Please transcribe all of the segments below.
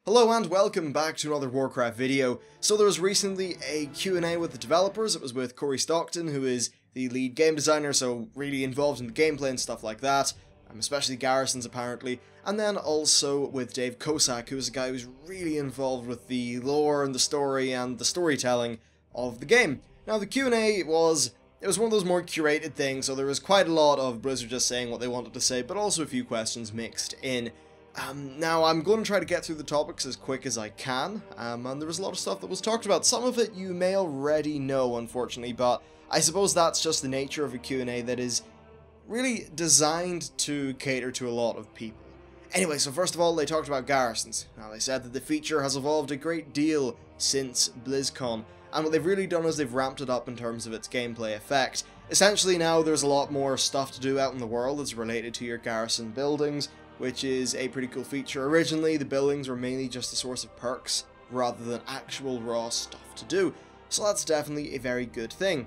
Hello and welcome back to another Warcraft video. So there was recently a Q&A with the developers. It was with Corey Stockton, who is the lead game designer, so really involved in the gameplay and stuff like that, especially Garrisons apparently, and then also with Dave Kosak, who is a guy who's really involved with the lore and the story and the storytelling of the game. Now the Q&A was one of those more curated things, so there was quite a lot of Blizzard just saying what they wanted to say, but also a few questions mixed in. Now, I'm going to try to get through the topics as quick as I can, and there was a lot of stuff that was talked about. Some of it you may already know, unfortunately, but I suppose that's just the nature of a Q&A that is really designed to cater to a lot of people. Anyway, so first of all, they talked about Garrisons. Now, they said that the feature has evolved a great deal since BlizzCon, and what they've really done is they've ramped it up in terms of its gameplay effect. Essentially, now there's a lot more stuff to do out in the world that's related to your Garrison buildings, which is a pretty cool feature. Originally, the buildings were mainly just a source of perks, rather than actual raw stuff to do, so that's definitely a very good thing.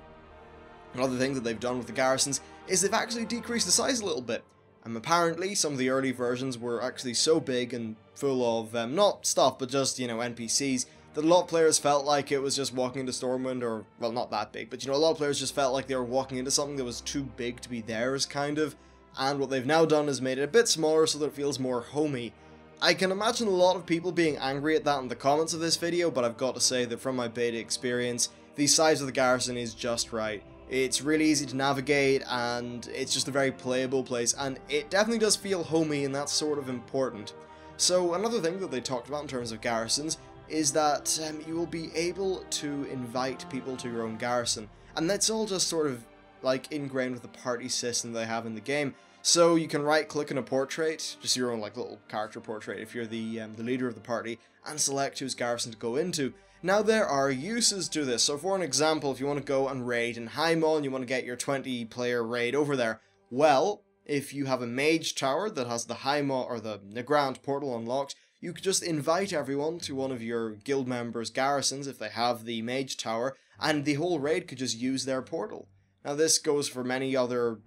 Another thing that they've done with the Garrisons is they've actually decreased the size a little bit. Apparently, some of the early versions were actually so big and full of, not stuff, but just, NPCs, that a lot of players felt like it was just walking into Stormwind, or, well, not that big, but, a lot of players just felt like they were walking into something that was too big to be theirs, kind of. And what they've now done is made it a bit smaller so that it feels more homey. I can imagine a lot of people being angry at that in the comments of this video, but I've got to say that from my beta experience, the size of the Garrison is just right. It's really easy to navigate, and it's just a very playable place, and it definitely does feel homey, and that's sort of important. So another thing that they talked about in terms of Garrisons is that you will be able to invite people to your own Garrison, and that's all just sort of like ingrained with the party system they have in the game. So you can right-click on a portrait, just your own like little character portrait if you're the leader of the party, and select whose Garrison to go into. Now there are uses to this. So for an example, if you want to go and raid in Highmaul and you want to get your 20-player raid over there, well, if you have a mage tower that has the Highmaul or the Nagrand portal unlocked, you could just invite everyone to one of your guild members' Garrisons if they have the mage tower, and the whole raid could just use their portal. Now this goes for many other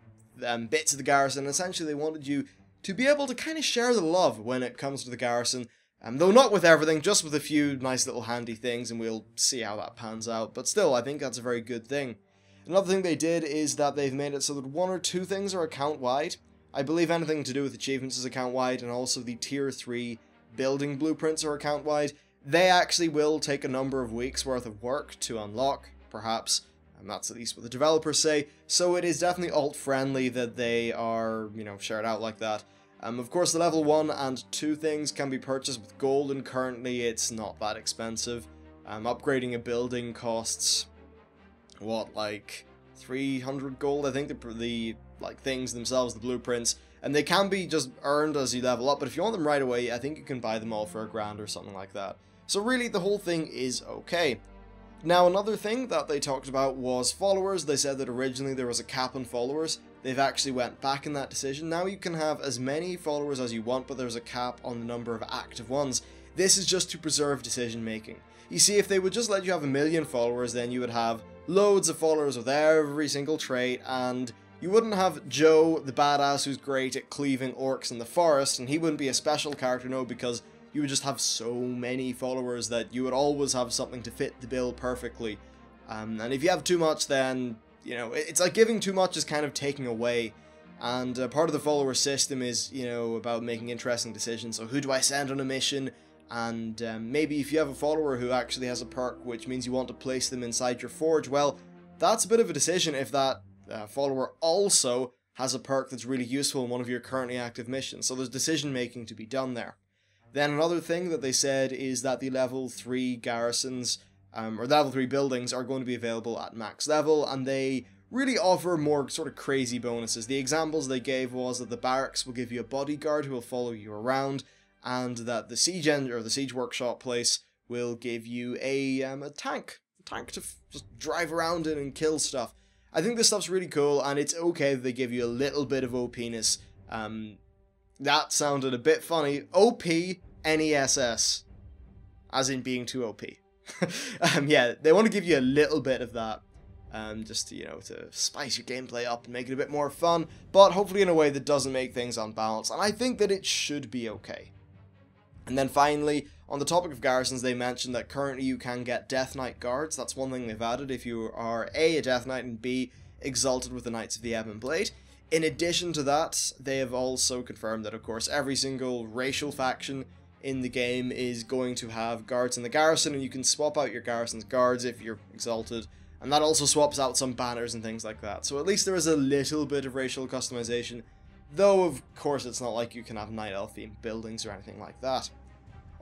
bits of the Garrison. Essentially they wanted you to be able to kind of share the love when it comes to the Garrison, though not with everything, just with a few nice little handy things, and we'll see how that pans out, but still, I think that's a very good thing. Another thing they did is that they've made it so that one or two things are account-wide. I believe anything to do with achievements is account-wide, and also the tier 3 building blueprints are account-wide. They actually will take a number of weeks worth of work to unlock, perhaps. And that's at least what the developers say, so it is definitely alt-friendly that they are, shared out like that. Of course, the level 1 and 2 things can be purchased with gold, and currently it's not that expensive. Upgrading a building costs, what, like 300 gold, I think, the things themselves, the blueprints, and they can be just earned as you level up, but if you want them right away, I think you can buy them all for $1,000 or something like that. So really, the whole thing is okay. Now, another thing that they talked about was followers. They said that originally there was a cap on followers. They've actually went back in that decision. Now you can have as many followers as you want, but there's a cap on the number of active ones. This is just to preserve decision making. You see, if they would just let you have 1 million followers, then you would have loads of followers with every single trait, and you wouldn't have Joe, the badass who's great at cleaving orcs in the forest, and he wouldn't be a special character, no, because you would just have so many followers that you would always have something to fit the bill perfectly. And if you have too much, then, it's like giving too much is kind of taking away. And part of the follower system is, about making interesting decisions. So who do I send on a mission? And maybe if you have a follower who actually has a perk, which means you want to place them inside your forge, well, that's a bit of a decision if that follower also has a perk that's really useful in one of your currently active missions. So there's decision making to be done there. Then another thing that they said is that the level 3 Garrisons, or the level 3 buildings, are going to be available at max level, and they really offer more sort of crazy bonuses. The examples they gave was that the barracks will give you a bodyguard who will follow you around, and that the siege workshop place will give you a tank to just drive around in and kill stuff. I think this stuff's really cool, and it's okay that they give you a little bit of OP-ness. That sounded a bit funny. OP NESS. As in being too OP. Yeah, they want to give you a little bit of that. Just to, to spice your gameplay up and make it a bit more fun. But hopefully in a way that doesn't make things unbalanced. And I think that it should be okay. And then finally, On the topic of garrisons, they mentioned that currently you can get Death Knight guards. That's one thing they've added if you are A, Death Knight, and B, exalted with the Knights of the Ebon Blade. In addition to that, they have also confirmed that, of course, every single racial faction in the game is going to have guards in the garrison, and you can swap out your garrison's guards if you're exalted, and that also swaps out some banners and things like that. So at least there is a little bit of racial customization, though of course it's not like you can have Night Elf themed buildings or anything like that.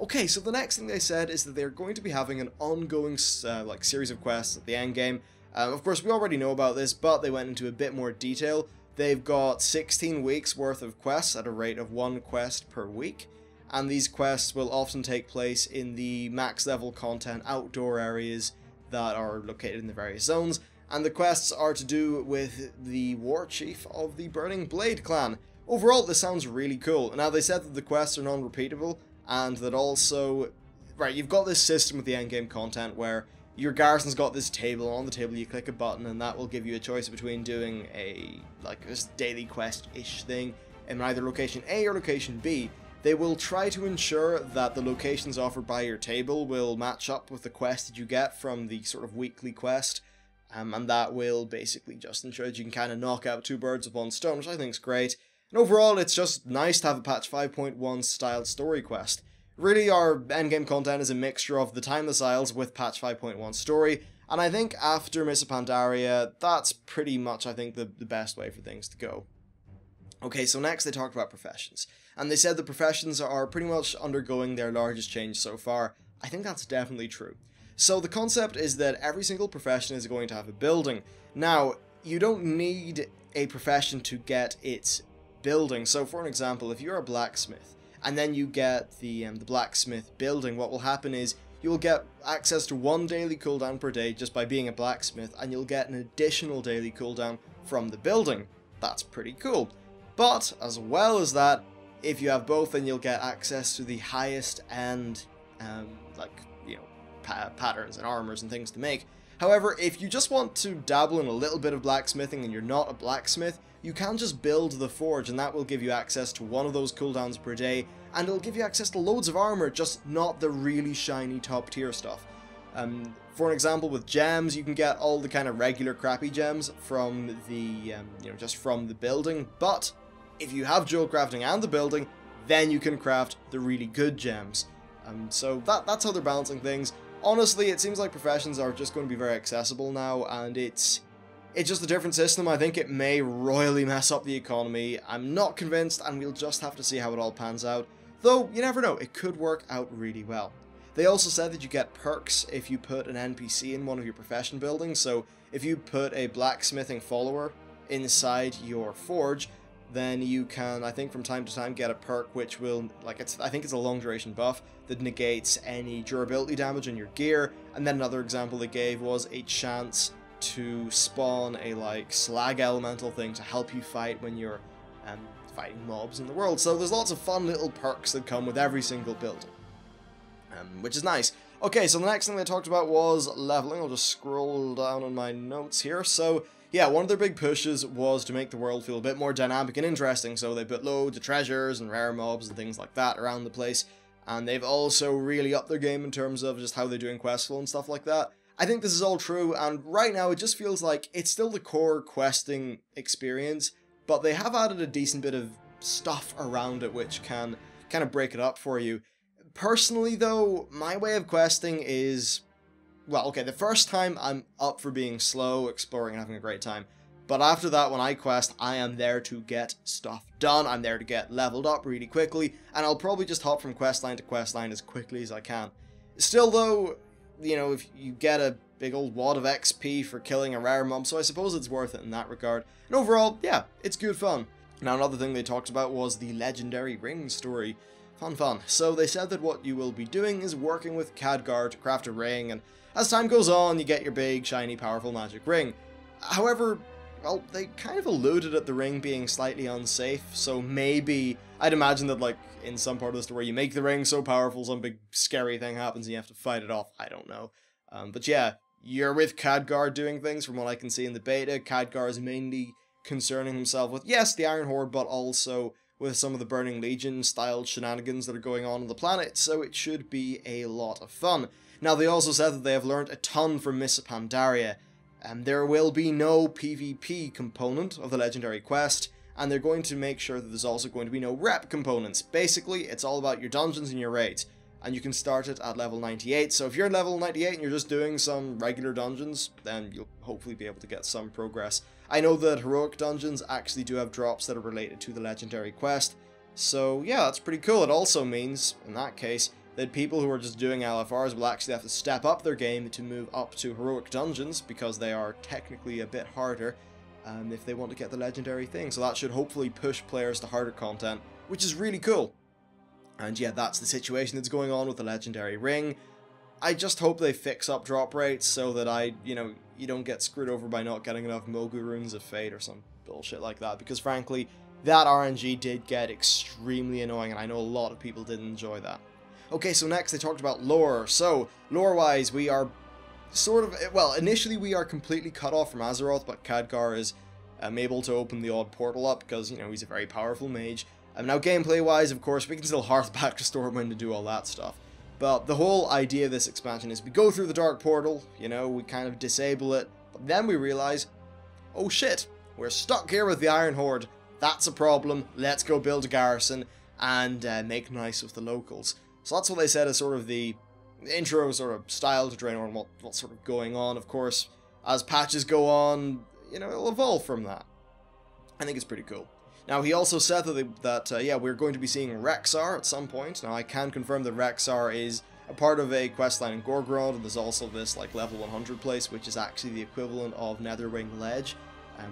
Okay, so the next thing they said is that they're going to be having an ongoing series of quests at the endgame. Of course, we already know about this, but they went into a bit more detail. They've got 16 weeks worth of quests at a rate of 1 quest per week, and these quests will often take place in the max level content outdoor areas that are located in the various zones, and the quests are to do with the war chief of the Burning Blade clan. Overall, this sounds really cool. Now, they said that the quests are non-repeatable, and that also, right, you've got this system with the endgame content where your garrison's got this table, and on the table you click a button and that will give you a choice between doing a, this daily quest-ish thing in either location A or location B. They will try to ensure that the locations offered by your table will match up with the quest that you get from the sort of weekly quest, and that will basically just ensure that you can kind of knock out 2 birds with 1 stone, which I think is great. And overall, it's just nice to have a patch 5.1 styled story quest. Really, our endgame content is a mixture of the Timeless Isles with patch 5.1 story, and I think after Miss Pandaria, that's pretty much, I think, the best way for things to go. Okay, so next they talked about professions, and they said the professions are pretty much undergoing their largest change so far. I think that's definitely true. So the concept is that every single profession is going to have a building. Now, you don't need a profession to get its building. So for an example, if you're a blacksmith and then you get the blacksmith building, what will happen is you'll get access to 1 daily cooldown per day just by being a blacksmith, and you'll get an additional daily cooldown from the building. That's pretty cool. But as well as that, if you have both, then you'll get access to the highest end patterns and armors and things to make. However, if you just want to dabble in a little bit of blacksmithing and you're not a blacksmith, you can just build the forge, and that will give you access to 1 of those cooldowns per day, and it'll give you access to loads of armor, just not the really shiny top tier stuff. For an example, with gems, you can get all the kind of regular crappy gems from the, just from the building, but if you have jewel crafting and the building, then you can craft the really good gems. So that's how they're balancing things. Honestly, it seems like professions are just going to be very accessible now, and it's just a different system. I think it may royally mess up the economy. I'm not convinced, and we'll just have to see how it all pans out. Though, you never know, it could work out really well. They also said that you get perks if you put an NPC in one of your profession buildings, so if you put a blacksmithing follower inside your forge, then you can, I think from time to time, get a perk which will, I think it's a long duration buff that negates any durability damage on your gear, and then another example they gave was a chance to spawn a, slag elemental thing to help you fight when you're fighting mobs in the world. So there's lots of fun little perks that come with every single building, which is nice. Okay, so the next thing they talked about was leveling. I'll just scroll down on my notes here. So yeah, one of their big pushes was to make the world feel a bit more dynamic and interesting, so they put loads of treasures and rare mobs and things like that around the place, and they've also really upped their game in terms of just how they're doing quest flow and stuff like that. I think this is all true, and right now it just feels like it's still the core questing experience, but they have added a decent bit of stuff around it which can kind of break it up for you. Personally though, my way of questing is, well, okay, the first time I'm up for being slow, exploring, and having a great time. But after that, when I quest, I am there to get stuff done. I'm there to get leveled up really quickly, and I'll probably just hop from questline to questline as quickly as I can. Still though, if you get a big old wad of XP for killing a rare mob, so I suppose it's worth it in that regard. And overall, yeah, it's good fun. Now, another thing they talked about was the legendary ring story. Fun. So they said that what you will be doing is working with Khadgar to craft a ring, and as time goes on, you get your big, shiny, powerful magic ring. However, well, they kind of alluded at the ring being slightly unsafe, so maybe, I'd imagine that, in some part of the story, you make the ring so powerful, some big scary thing happens and you have to fight it off. I don't know. But yeah, you're with Khadgar doing things, from what I can see in the beta. Khadgar is mainly concerning himself with, yes, the Iron Horde, but also with some of the Burning Legion styled shenanigans that are going on the planet, so it should be a lot of fun. Now, they also said that they have learned a ton from Mists of Pandaria, and there will be no PvP component of the Legendary Quest, and they're going to make sure that there's also going to be no rep components. Basically, it's all about your dungeons and your raids, and you can start it at level 98, so if you're level 98 and you're just doing some regular dungeons, then you'll hopefully be able to get some progress. I know that heroic dungeons actually do have drops that are related to the Legendary Quest, so yeah, that's pretty cool. It also means, in that case, that people who are just doing LFRs will actually have to step up their game to move up to heroic dungeons, because they are technically a bit harder if they want to get the legendary thing. So that should hopefully push players to harder content, which is really cool. And yeah, that's the situation that's going on with the legendary ring. I just hope they fix up drop rates so that you don't get screwed over by not getting enough Mogu Runes of Fate or some bullshit like that, because frankly, that RNG did get extremely annoying, and I know a lot of people didn't enjoy that. Okay, so next they talked about lore. So, lore-wise, we are initially we are completely cut off from Azeroth, but Khadgar is able to open the odd portal up because, he's a very powerful mage. Now, gameplay-wise, of course, we can still hearth back to Stormwind and do all that stuff. But the whole idea of this expansion is we go through the Dark Portal, we kind of disable it, but then we realize, oh shit, we're stuck here with the Iron Horde. That's a problem. Let's go build a garrison and make nice with the locals. So that's what they said is sort of the intro sort of style to Draenor and what's sort of going on. Of course, as patches go on, it'll evolve from that. I think it's pretty cool. Now, he also said that we're going to be seeing Rexxar at some point. Now, I can confirm that Rexxar is a part of a questline in Gorgrod, and there's also this level 100 place, which is actually the equivalent of Netherwing Ledge,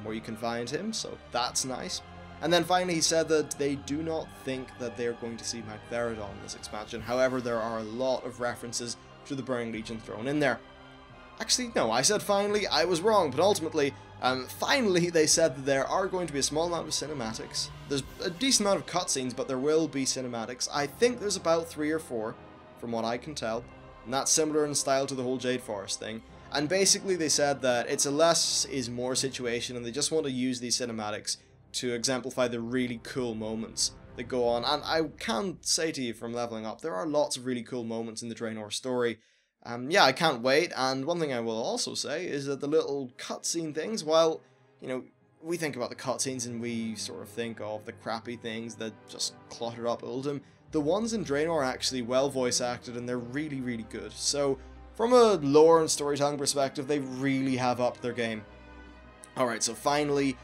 where you can find him, so that's nice. And then finally he said that they do not think that they're going to see Magtheridon in this expansion. However, there are a lot of references to the Burning Legion thrown in there. Actually, no, I said finally, I was wrong, but ultimately, finally they said that there are going to be a small amount of cinematics. There's a decent amount of cutscenes, but there will be cinematics. I think there's about 3 or 4, from what I can tell, and that's similar in style to the whole Jade Forest thing. And basically they said that it's a less is more situation, and they just want to use these cinematics to exemplify the really cool moments that go on. And I can say to you from leveling up, there are lots of really cool moments in the Draenor story. Yeah, I can't wait, and one thing I will also say is that the little cutscene things, while, we think about the cutscenes and we sort of think of the crappy things that just cluttered up Uldum, the ones in Draenor are actually well voice acted and they're really, really good. So, from a lore and storytelling perspective, they really have upped their game. Alright, so finally,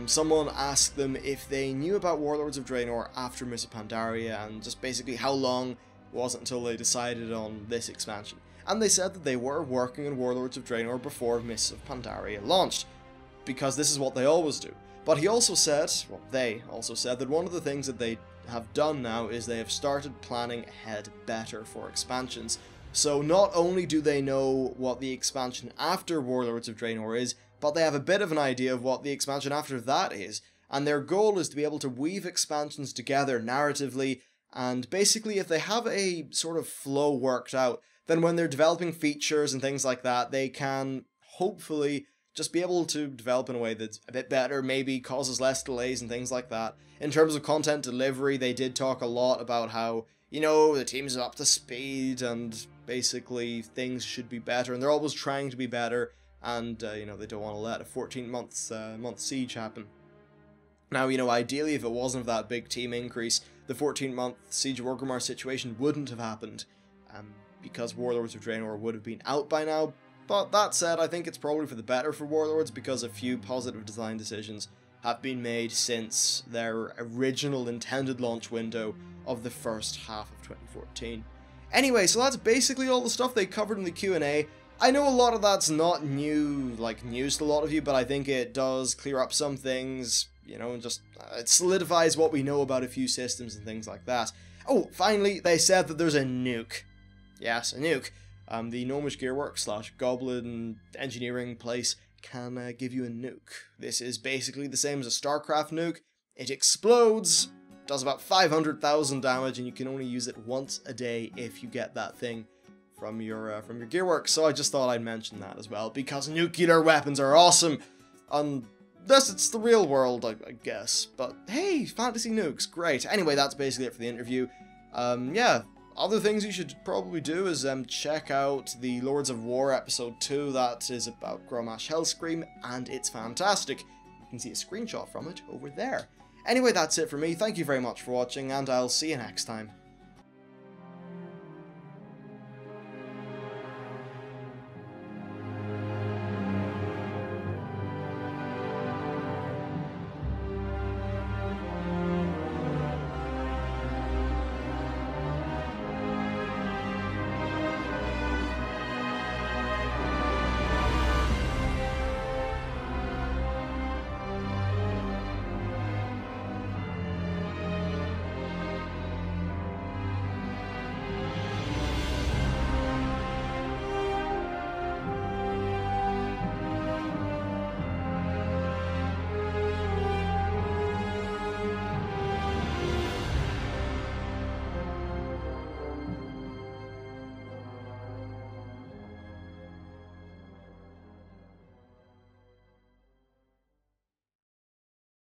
someone asked them if they knew about Warlords of Draenor after Mists of Pandaria, and just basically how long was it until they decided on this expansion. And they said that they were working on Warlords of Draenor before Mists of Pandaria launched, because this is what they always do. But he also said, they also said that one of the things that they have done now is they have started planning ahead better for expansions. So not only do they know what the expansion after Warlords of Draenor is, but they have a bit of an idea of what the expansion after that is, and their goal is to be able to weave expansions together narratively, and basically if they have a sort of flow worked out, then when they're developing features and things like that, they can hopefully just be able to develop in a way that's a bit better, maybe causes less delays and things like that. In terms of content delivery, they did talk a lot about how, the team's up to speed and basically things should be better, and they're always trying to be better. And, they don't want to let a 14-month siege happen. Now, ideally, if it wasn't of that big team increase, the 14-month Siege of Orgrimmar situation wouldn't have happened, because Warlords of Draenor would have been out by now. But that said, I think it's probably for the better for Warlords, because a few positive design decisions have been made since their original intended launch window of the first half of 2014. Anyway, so that's basically all the stuff they covered in the Q&A. I know a lot of that's not news to a lot of you, but I think it does clear up some things, and just, it solidifies what we know about a few systems and things like that. Oh, finally, they said that there's a nuke. Yes, a nuke. The Gnomish Gearworks / Goblin Engineering place can give you a nuke. This is basically the same as a StarCraft nuke. It explodes, does about 500,000 damage, and you can only use it once a day if you get that thing from your Gearworks. So I just thought I'd mention that as well, because nuclear weapons are awesome. Thus, it's the real world, I guess. But hey, fantasy nukes, great. Anyway, that's basically it for the interview. Yeah, other things you should probably do is check out the Lords of War episode 2. That is about Gromash Hellscream, and it's fantastic. You can see a screenshot from it over there. Anyway, that's it for me. Thank you very much for watching, and I'll see you next time.